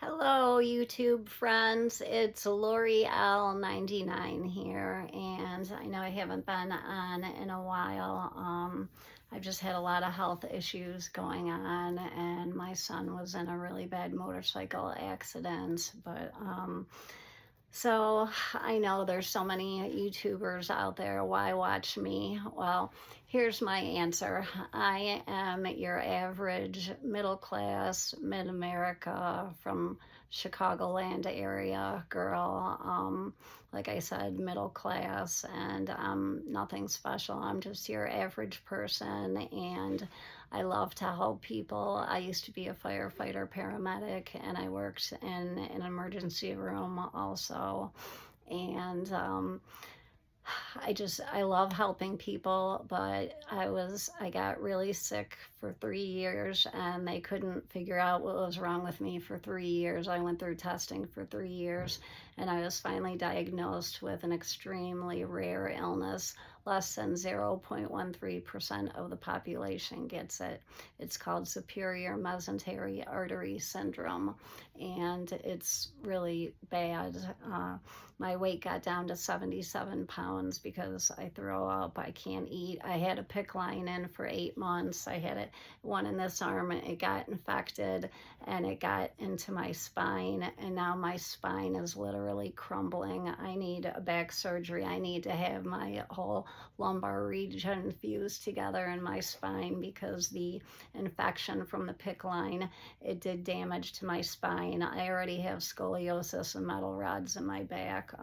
Hello, YouTube friends. It's Lori L99 here, and I know I haven't been on in a while. I've just had a lot of health issues going on, and my son was in a really bad motorcycle accident. So I know there's so many YouTubers out there. Why watch me? Well, here's my answer. I am your average middle class, mid America from Chicagoland area girl. Like I said, middle class, and nothing special. I'm just your average person, and I love to help people. I used to be a firefighter paramedic, and I worked in an emergency room also. And I love helping people, but I got really sick for 3 years, and they couldn't figure out what was wrong with me for 3 years. I went through testing for 3 years, and I was finally diagnosed with an extremely rare illness. Less than 0.13% of the population gets it. It's called superior mesenteric artery syndrome, and it's really bad. My weight got down to 77 pounds because I throw up, I can't eat. I had a PICC line in for 8 months. I had one in this arm, it got infected, and it got into my spine, and now my spine is literally crumbling. I need a back surgery. I need to have my whole lumbar region fused together in my spine because the infection from the PICC line, it did damage to my spine. I already have scoliosis and metal rods in my back,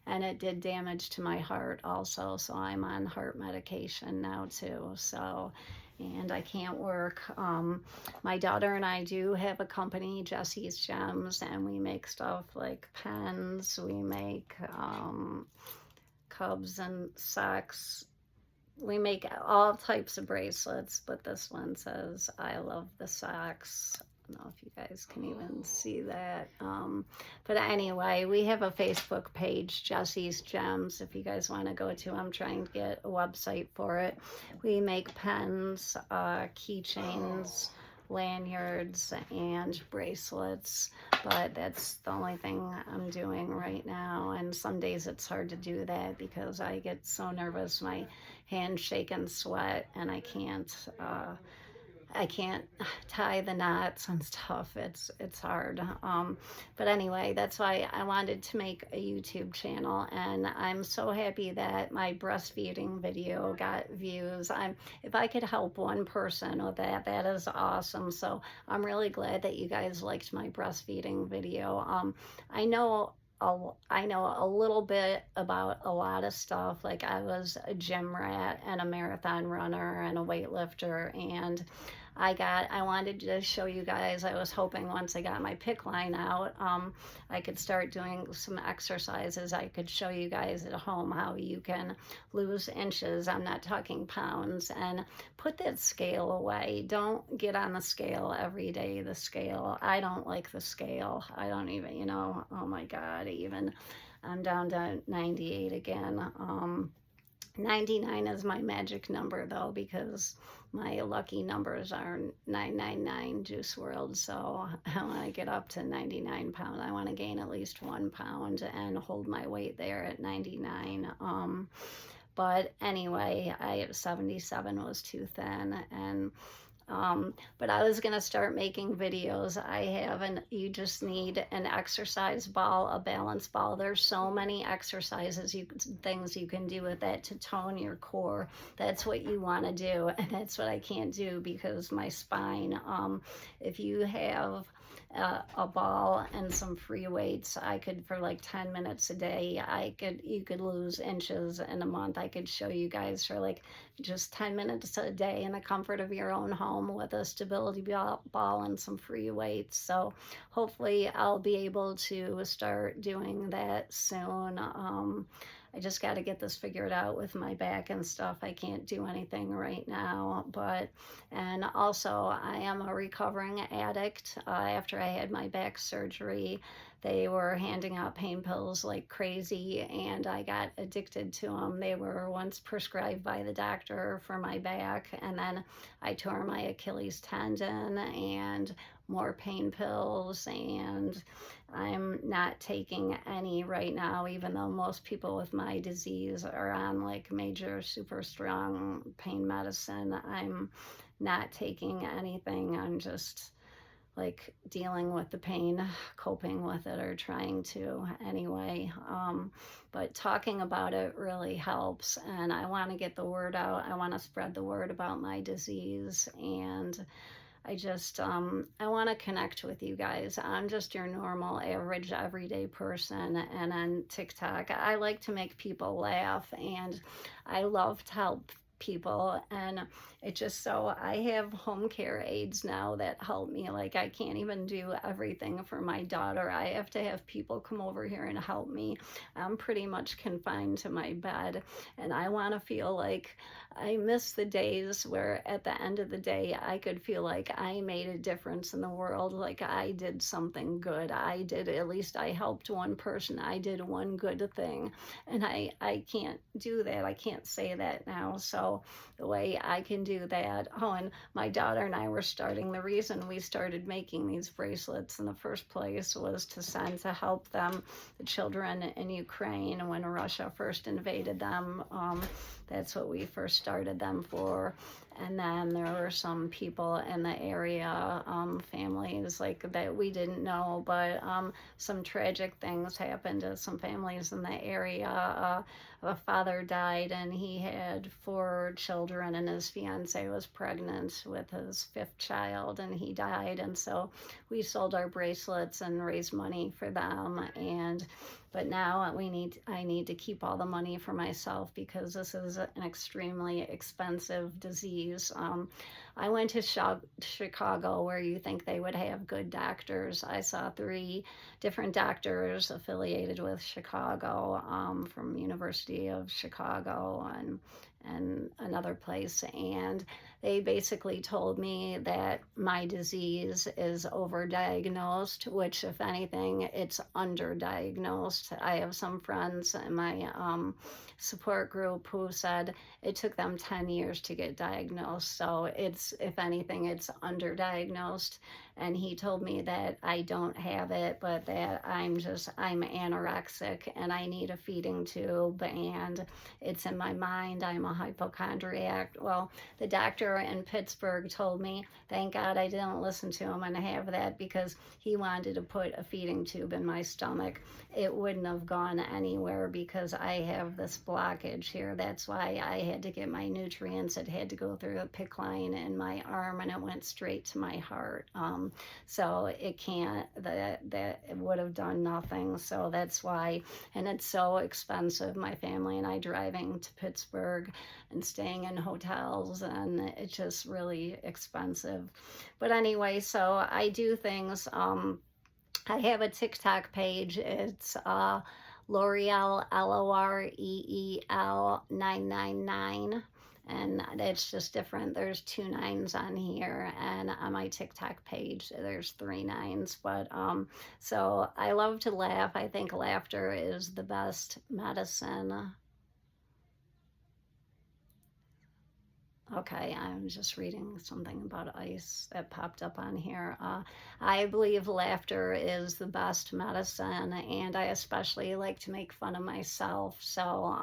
and it did damage to my heart also, so I'm on heart medication now too. And I can't work. My daughter and I do have a company, Jesse's Gems, and we make stuff like pens. We make cubs and socks. We make all types of bracelets, but this one says, I love the socks. I don't know if you guys can even see that. But anyway, we have a Facebook page, Jesse's Gems, if you guys want to go to. I'm trying to get a website for it. We make pens, keychains, lanyards, and bracelets, but that's the only thing I'm doing right now. And some days it's hard to do that because I get so nervous, my hands shake and sweat, and I can't tie the knots and stuff. It's hard. But anyway, that's why I wanted to make a YouTube channel, and I'm so happy that my breastfeeding video got views. If I could help one person with that, that is awesome. So I'm really glad that you guys liked my breastfeeding video. I know I know a little bit about a lot of stuff. Like I was a gym rat and a marathon runner and a weightlifter, and I wanted to show you guys. I was hoping once I got my PICC line out, I could start doing some exercises. I could show you guys at home how you can lose inches. I'm not talking pounds. And put that scale away. Don't get on the scale every day. The scale, I don't like the scale. I don't even, oh my God, even I'm down to 98 again. 99 is my magic number though, because my lucky numbers are 999 Juice WRLD. So I want to get up to 99 pounds. I want to gain at least 1 pound and hold my weight there at 99. But anyway, 77 was too thin, and but I was gonna start making videos. You just need an exercise ball, a balance ball. There's so many exercises, things you can do with that to tone your core. That's what you want to do, and that's what I can't do because my spine. If you have a ball and some free weights, I could, for like 10 minutes a day, you could lose inches in a month. I could show you guys for like just 10 minutes a day in the comfort of your own home with a stability ball and some free weights. So hopefully I'll be able to start doing that soon. I just got to get this figured out with my back and stuff. I can't do anything right now, and also I am a recovering addict. After I had my back surgery they were handing out pain pills like crazy, and I got addicted to them. They were once prescribed by the doctor for my back, and then I tore my Achilles tendon and more pain pills, and I'm not taking any right now, even though most people with my disease are on like major super strong pain medicine. I'm not taking anything. I'm just like dealing with the pain, coping with it, or trying to anyway. But talking about it really helps, and I want to get the word out. I want to spread the word about my disease, and I just I want to connect with you guys. I'm just your normal, average, everyday person, and on TikTok, I like to make people laugh, and I love to help people. And it just so I have home care aides now that help me. Like, I can't even do everything for my daughter. I have to have people come over here and help me. I'm pretty much confined to my bed, and I want to feel like I miss the days where at the end of the day I could feel like I made a difference in the world, like I did something good. I did, at least I helped one person. I did one good thing. And I can't do that. I can't say that now. So the way I can do that, oh, and my daughter and I were starting, the reason we started making these bracelets in the first place was to send to help them, the children in Ukraine when Russia first invaded them. That's what we first started them for. And then there were some people in the area, families like that we didn't know, but some tragic things happened to some families in the area. A father died, and he had 4 children, and his fiance was pregnant with his 5th child, and he died. And so we sold our bracelets and raised money for them. And but now I need to keep all the money for myself, because this is an extremely expensive disease. I went to Chicago, where you think they would have good doctors. I saw 3 different doctors affiliated with Chicago, from University of Chicago and another place, and they basically told me that my disease is overdiagnosed, which, if anything, it's underdiagnosed. I have some friends in my support group who said it took them 10 years to get diagnosed. So it's, if anything, it's underdiagnosed. And he told me that I don't have it, but that I'm anorexic and I need a feeding tube, and it's in my mind. I'm a hypochondriac. Well, the doctor in Pittsburgh told me, thank God I didn't listen to him and have that, because he wanted to put a feeding tube in my stomach. It wouldn't have gone anywhere because I have this blockage here. That's why I had to get my nutrients. It had to go through a PICC line in my arm, and it went straight to my heart. So it can't, that it would have done nothing. So that's why, and it's so expensive. My family and I driving to Pittsburgh and staying in hotels, and it's just really expensive. But anyway, so I do things. I have a TikTok page. It's L'Oreal, L'Oreal 999. And that's just different. There's 2 9s on here, and on my TikTok page there's 3 9s. But so I love to laugh. I think laughter is the best medicine. Okay, I'm just reading something about ice that popped up on here. I believe laughter is the best medicine, and I especially like to make fun of myself. So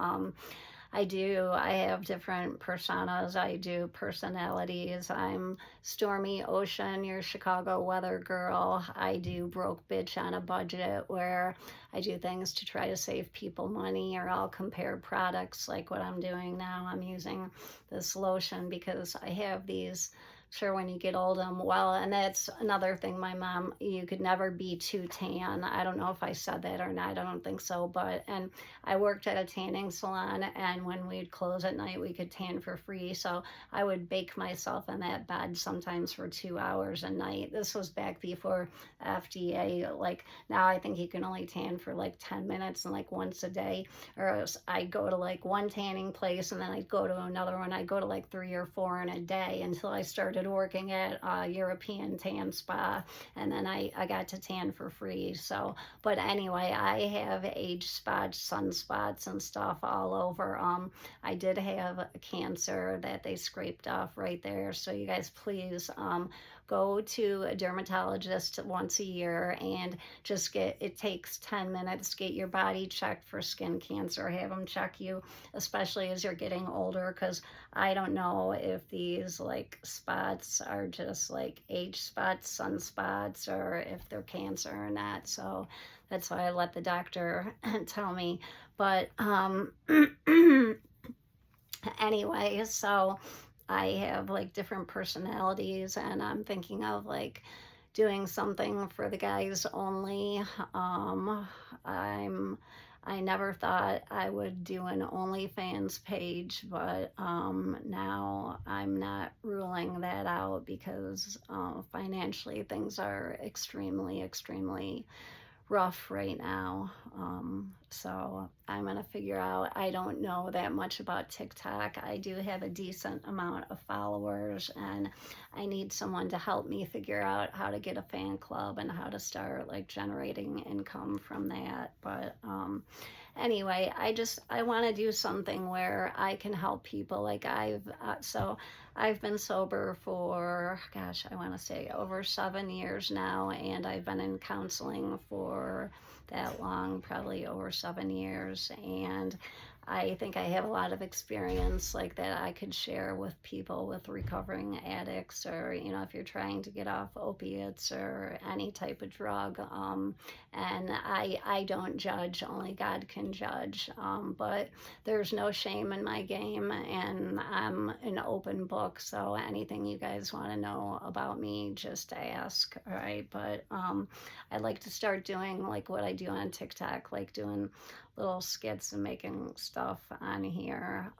I have different personas. I do personalities. I'm Stormy Ocean, your Chicago weather girl. I do broke bitch on a budget, where I do things to try to save people money, or I'll compare products like what I'm doing now. I'm using this lotion because I have these. Sure, when you get old, well, and that's another thing. My mom, you could never be too tan. I don't know if I said that or not. I don't think so. And I worked at a tanning salon, and when we'd close at night, we could tan for free. So I would bake myself in that bed sometimes for 2 hours a night. This was back before FDA. Like, now I think you can only tan for like 10 minutes and like once a day. Or else I'd go to like one tanning place, and then I'd go to another one. I'd go to like 3 or 4 in a day until I started started working at a European tan spa, and then I got to tan for free. So, but anyway, I have age spots, sunspots, and stuff all over. I did have cancer that they scraped off right there. So you guys, please go to a dermatologist once a year and just get, it takes 10 minutes, get your body checked for skin cancer. Have them check you, especially as you're getting older, because I don't know if these like spots are just like age spots, sunspots, or if they're cancer or not. So that's why I let the doctor tell me. But anyway, so I have like different personalities, and I'm thinking of like doing something for the guys only. I'm I never thought I would do an OnlyFans page, but now I'm not ruling that out because financially things are extremely, extremely rough right now. So I'm going to figure out, I don't know that much about TikTok. I do have a decent amount of followers, and I need someone to help me figure out how to get a fan club and how to start like generating income from that. But anyway, I want to do something where I can help people. Like I've been sober for, gosh, I want to say over 7 years now, and I've been in counseling for that long, probably over 7 years. And I think I have a lot of experience like that I could share with people, with recovering addicts, or, you know, if you're trying to get off opiates or any type of drug. And I don't judge, only God can judge. But there's no shame in my game, and I'm an open book. So anything you guys want to know about me, just ask. All right. But I'd like to start doing like what I do on TikTok, like doing little skits and making stuff on here.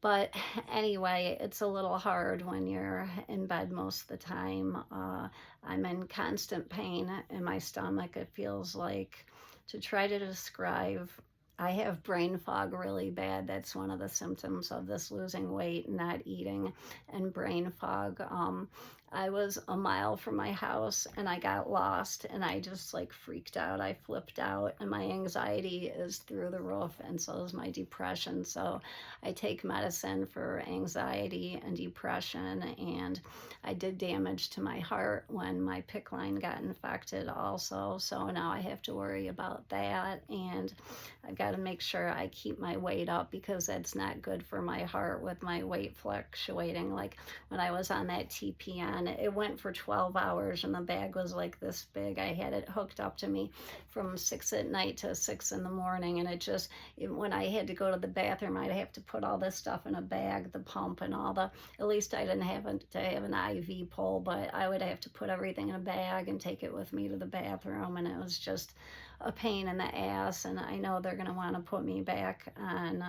But anyway, it's a little hard when you're in bed most of the time. I'm in constant pain in my stomach. It feels like, to try to describe, I have brain fog really bad. That's one of the symptoms of this losing weight, not eating, and brain fog. I was a mile from my house and I got lost, and I just like freaked out. I flipped out, and my anxiety is through the roof, and so is my depression. So I take medicine for anxiety and depression, and I did damage to my heart when my PICC line got infected also. So now I have to worry about that, and I've got to make sure I keep my weight up, because that's not good for my heart with my weight fluctuating. Like when I was on that TPN, it went for 12 hours and the bag was like this big. I had it hooked up to me from 6 at night to 6 in the morning, and when I had to go to the bathroom, I'd have to put all this stuff in a bag, the pump and all the, at least I didn't have to have an IV pole, but I would have to put everything in a bag and take it with me to the bathroom, and it was just a pain in the ass. And I know they're going to want to put me back on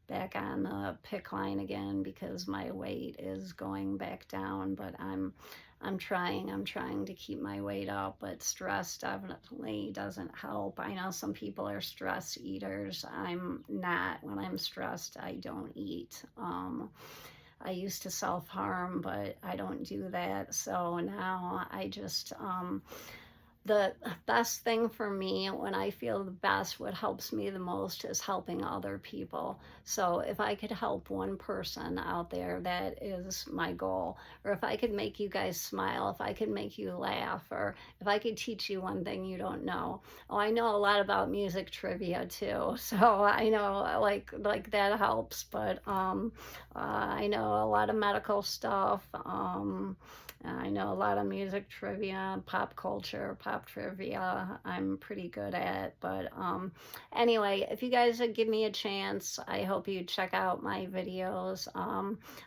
the PICC line again, because my weight is going back down. But I'm trying to keep my weight up, but stress definitely doesn't help. I know some people are stress eaters. I'm not. When I'm stressed, I don't eat. I used to self-harm, but I don't do that. So now I just the best thing for me, when I feel the best, what helps me the most is helping other people. So if I could help one person out there, that is my goal. Or if I could make you guys smile, if I could make you laugh, or if I could teach you one thing you don't know. Oh, I know a lot about music trivia too, so I know like that helps. But I know a lot of medical stuff. I know a lot of music trivia, pop culture, pop trivia, I'm pretty good at. But anyway, if you guys would give me a chance, I hope you check out my videos.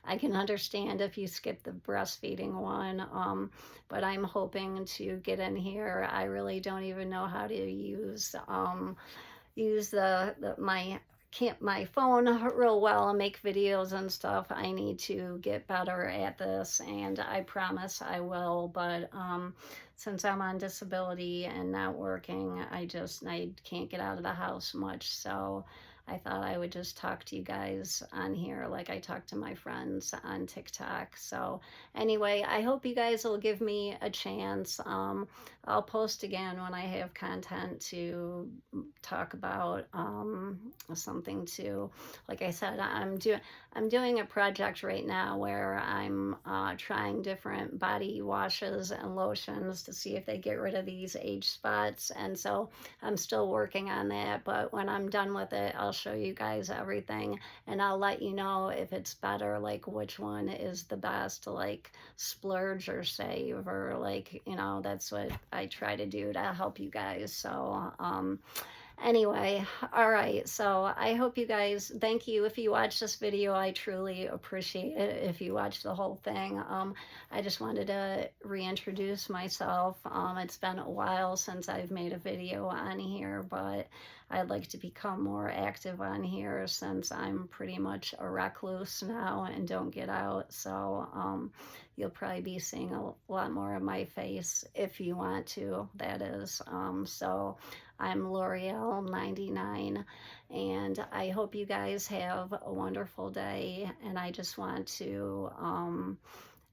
I can understand if you skip the breastfeeding one, but I'm hoping to get in here. I really don't even know how to use my phone real well and make videos and stuff. I need to get better at this, and I promise I will. But since I'm on disability and not working, I can't get out of the house much. So I thought I would just talk to you guys on here like I talk to my friends on TikTok. So anyway, I hope you guys will give me a chance. I'll post again when I have content to talk about something to, like I said, I'm doing a project right now where I'm trying different body washes and lotions to see if they get rid of these age spots. And so I'm still working on that, but when I'm done with it, I'll show you guys everything, and I'll let you know if it's better, like which one is the best to like splurge or save, or like, you know, that's what I try to do to help you guys. So anyway, all right, so I hope you guys, thank you if you watch this video. I truly appreciate it if you watch the whole thing. I just wanted to reintroduce myself. It's been a while since I've made a video on here, but I'd like to become more active on here since I'm pretty much a recluse now and don't get out. So you'll probably be seeing a lot more of my face if you want to, that is. So I'm L'Oreal99, and I hope you guys have a wonderful day. And I just want to,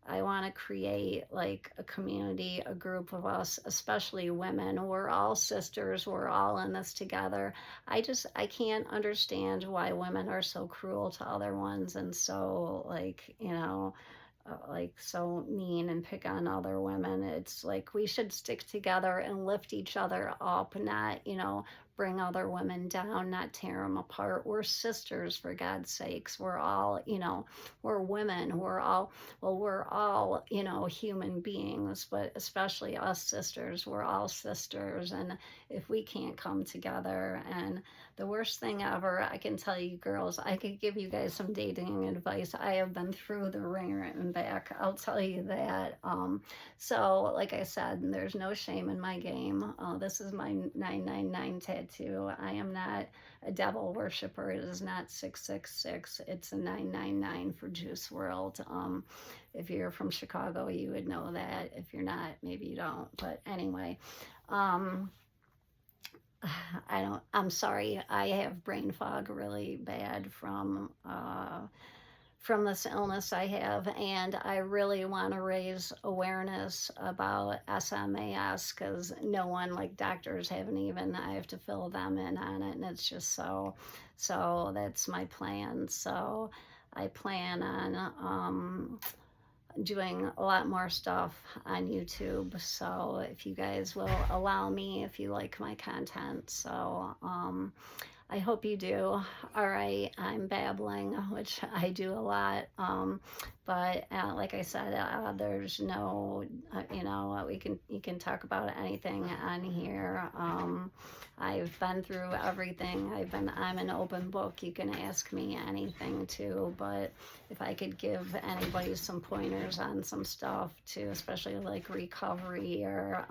I want to create like a community, a group of us, especially women. We're all sisters. We're all in this together. I can't understand why women are so cruel to other ones and so like, you know, like so mean and pick on other women. It's like we should stick together and lift each other up, not, you know, bring other women down, not tear them apart. We're sisters, for God's sakes. We're all, you know, we're women. We're all, well, we're all, you know, human beings, but especially us sisters. We're all sisters. And if we can't come together, and the worst thing ever, I can tell you girls, I could give you guys some dating advice. I have been through the ringer and back. I'll tell you that. So like I said, there's no shame in my game. This is my 999 tattoo. I am not a devil worshiper. It is not 666. It's a 999 for Juice WRLD. If you're from Chicago, you would know that. If you're not, maybe you don't. But anyway, I'm sorry. I have brain fog really bad from this illness I have, and I really want to raise awareness about SMAS because no one, like doctors haven't even, I have to fill them in on it, and it's just so that's my plan. So I plan on doing a lot more stuff on YouTube. So if you guys will allow me, if you like my content. So I hope you do. All right, I'm babbling, which I do a lot. But like I said, there's no, you know, you can talk about anything on here. I've been through everything. I'm an open book. You can ask me anything too. But if I could give anybody some pointers on some stuff too, especially like recovery or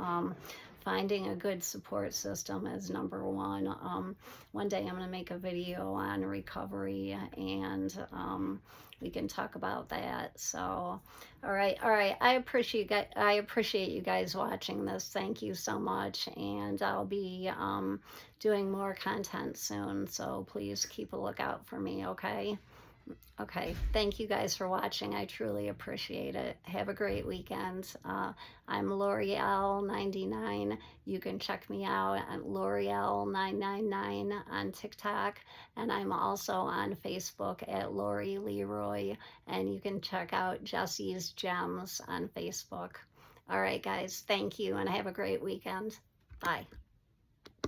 finding a good support system is number one. One day I'm going to make a video on recovery, and we can talk about that. So, all right. I appreciate you guys watching this. Thank you so much, and I'll be doing more content soon. So please keep a lookout for me. Okay. Okay, thank you guys for watching. I truly appreciate it. Have a great weekend. I'm L'Oreal99. You can check me out at L'Oreal999 on TikTok, and I'm also on Facebook at Lori Leroy, and you can check out Jesse's Gems on Facebook. All right, guys, thank you, and have a great weekend. Bye.